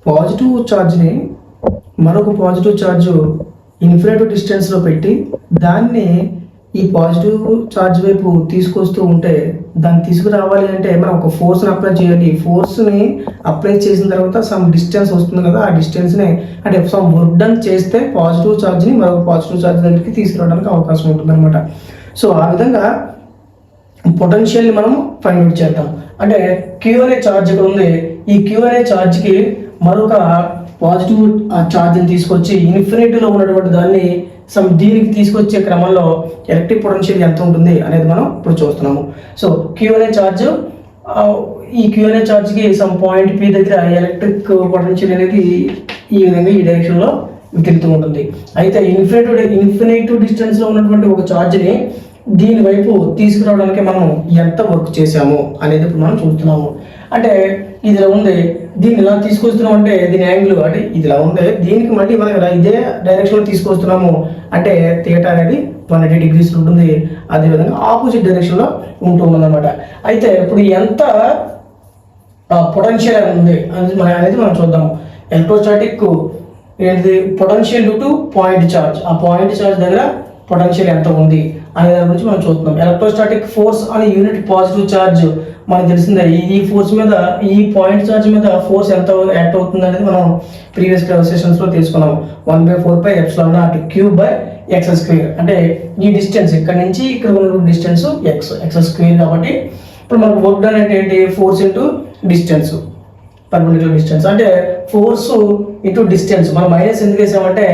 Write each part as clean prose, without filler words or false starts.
Positive ఛార్జ్ని మరొక positive charge infinite డిస్టెన్స్లో పెట్టి దాన్ని ఈ పాజిటివ్ ఛార్జ్ వైపు తీసుకొస్తూ ఉంటే దాన్ని తీసుకురావాలి అంటే మనం ఒక ఫోర్స్ని అప్లై చేయాలి. ఫోర్స్ని అప్లై చేసిన తర్వాత సమ్ డిస్టెన్స్ వస్తుంది కదా, ఆ డిస్టెన్స్ని అంటే సమ్ వర్క్ డన్ చేస్తే పాజిటివ్ ఛార్జ్ని మరొక పాజిటివ్ ఛార్జ్ దగ్గరికి తీసుకురావడానికి అవకాశం ఉంటుంది అనమాట. సో ఆ విధంగా పొటెన్షియల్ని మనం ఫైండ్ అవుట్ చేద్దాం. అంటే క్యూ అనే ఛార్జ్ ఇక్కడ ఉంది. ఈ క్యూ అనే ఛార్జ్కి మరొక పాజిటివ్ ఛార్జ్ని తీసుకొచ్చి ఇన్ఫినిటీలో ఉన్నటువంటి దాన్ని దీనికి తీసుకొచ్చే క్రమంలో ఎలక్ట్రిక్ పొటెన్షియల్ ఎంత ఉంటుంది అనేది మనం ఇప్పుడు చూస్తున్నాము. సో క్యూ అనే ఛార్జ్, ఈ క్యూ అనే ఛార్జ్కి సమ్ పాయింట్ పి దగ్గర ఎలక్ట్రిక్ పొటెన్షియల్ అనేది ఈ విధంగా ఈ డైరెక్షన్లో వెళ్తూ ఉంటుంది. అయితే ఇన్ఫినిట్ డిస్టెన్స్లో ఉన్నటువంటి ఒక ఛార్జ్ని దీని వైపు తీసుకురావడానికి మనం ఎంత వర్క్ చేసాము అనేది ఇప్పుడు మనం చూస్తున్నాము. అంటే ఇది ఇలా ఉంది, దీన్ని ఇలా తీసుకొస్తున్నాం అంటే దీని యాంగిల్ అంటే ఇది ఇలా ఉంది, దీనికి మళ్ళీ మనం ఇలా ఇదే డైరెక్షన్లో తీసుకొస్తున్నాము అంటే థీటా అనేది 180 degrees ఉంటుంది. అదేవిధంగా ఆపోజిట్ డైరెక్షన్లో ఉంటుంది అన్నమాట. అయితే ఇప్పుడు ఎంత పొటెన్షియల్ ఉంది అనేది మనం చూద్దాం. ఎలక్ట్రోస్టాటిక్ ఏంటిది పొటెన్షియల్ టు పాయింట్ ఛార్జ్, ఆ పాయింట్ ఛార్జ్ దగ్గర పొటెన్షియల్ ఎంత ఉంది అనే దాని గురించి మనం చూస్తున్నాం. ఎలక్ట్రోస్టాటిక్ ఫోర్స్ అనే యూనిట్ పాజిటివ్ ఛార్జ్ మనకు తెలిసిందే. ఈ ఫోర్స్ మీద, ఈ పాయింట్ ఛార్జ్ మీద ఫోర్స్ ఎంత యాక్ట్ అవుతుంది అనేది మనం ప్రీవియస్ సెషన్స్లో తెలుసుకున్నాం. 1/4πε0Q/x². అంటే ఈ డిస్టెన్స్ ఇక్కడ నుంచి ఇక్కడ ఉన్న డిస్టెన్స్ x² కాబట్టి ఇప్పుడు మనకు వర్క్ డన్ అంటే ఏంటి, force into distance, perpendicular distance. అంటే ఫోర్స్ ఇంటూ డిస్టెన్స్. మనం మైనస్ ఎందుకు వేసామంటే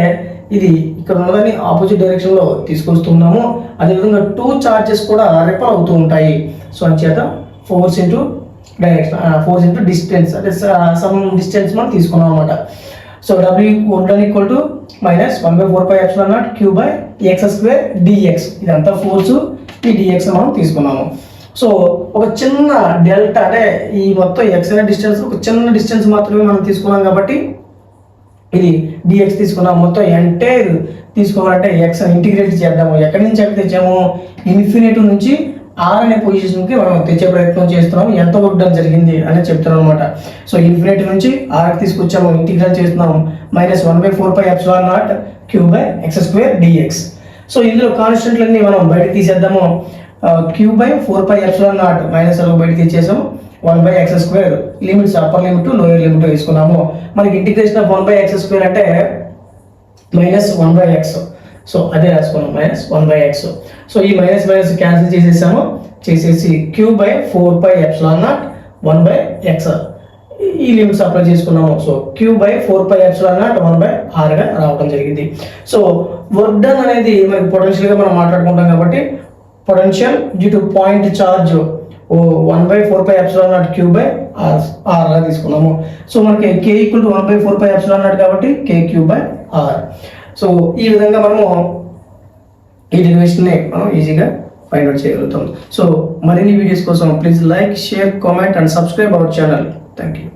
ఇది ఇక్కడ ఉన్నదాన్ని ఆపోజిట్ డైరెక్షన్లో తీసుకొస్తున్నాము. అదేవిధంగా 2 చార్జెస్ కూడా రిపల్ అవుతూ ఉంటాయి. సో అంచేత force into direction, force into distance అంటే సమ్ డిస్టెన్స్ మనం తీసుకున్నాం అనమాట. సో W = -1/4πε0Q/x² ఇదంతా ఫోర్సు, ఈ dx మనం తీసుకున్నాము. సో ఒక చిన్న డెల్టా అంటే ఈ మొత్తం x అనే డిస్టెన్స్ ఒక చిన్న డిస్టెన్స్ మాత్రమే మనం తీసుకున్నాం కాబట్టి ఇది dx తీసుకున్నాం. మొత్తం ఎంటైర్ తీసుకోవాలంటే x ఇంటిగ్రేట్ చేద్దాము. ఎక్కడి నుంచి ఎక్కడ తెచ్చాము, ఇన్ఫినిటీ నుంచి r అనే పొజిషన్కి మనం తెచ్చే ప్రయత్నం చేస్తున్నాం. ఎంత వర్క్ డన్ జరిగింది అనేది చెప్తున్నాం అనమాట. సో ఇన్ఫినిటీ నుంచి r తీసుకొచ్చాము, ఇంటిగ్రేట్ చేస్తున్నాం. -1/4πε0Q/x² dx. సో ఇందులో కాన్స్టెంట్లన్నీ మనం బయటకు తీసేద్దాము. Q/4πε0 మైనస్ బయటకు తెచ్చేసాము. 1/x² limits upper limit lower limit వేసుకున్నాము. మనకి ఇంటిగ్రేషన్ ఆఫ్ 1/x² అంటే -1/x. సో అదే రాసుకున్నాం, -1/x. సో ఈ మైనస్ క్యాన్సిల్ చేసేసాము. చేసేసి Q/4πε0 1/x ఈ లిమిట్స్ అప్లై చేసుకున్నాము. సో Q/4πε0 1/r గా రావడం జరిగింది. సో వర్క్ డన్ అనేది మనకి పొటెన్షియల్గా మనం మాట్లాడుకుంటాం కాబట్టి potential due to point charge 1/4πε0 Q/r గా తీసుకున్నాము. సో మనకి K = 1/4πε0 కాబట్టి K/r. సో ఈ విధంగా మనము ఈ డెరివేషన్ని మనం ఈజీగా ఫైండ్ అవుట్ చేయగలుగుతాం. సో మరిన్ని వీడియోస్ కోసం please like, share, comment and subscribe our channel. Thank you.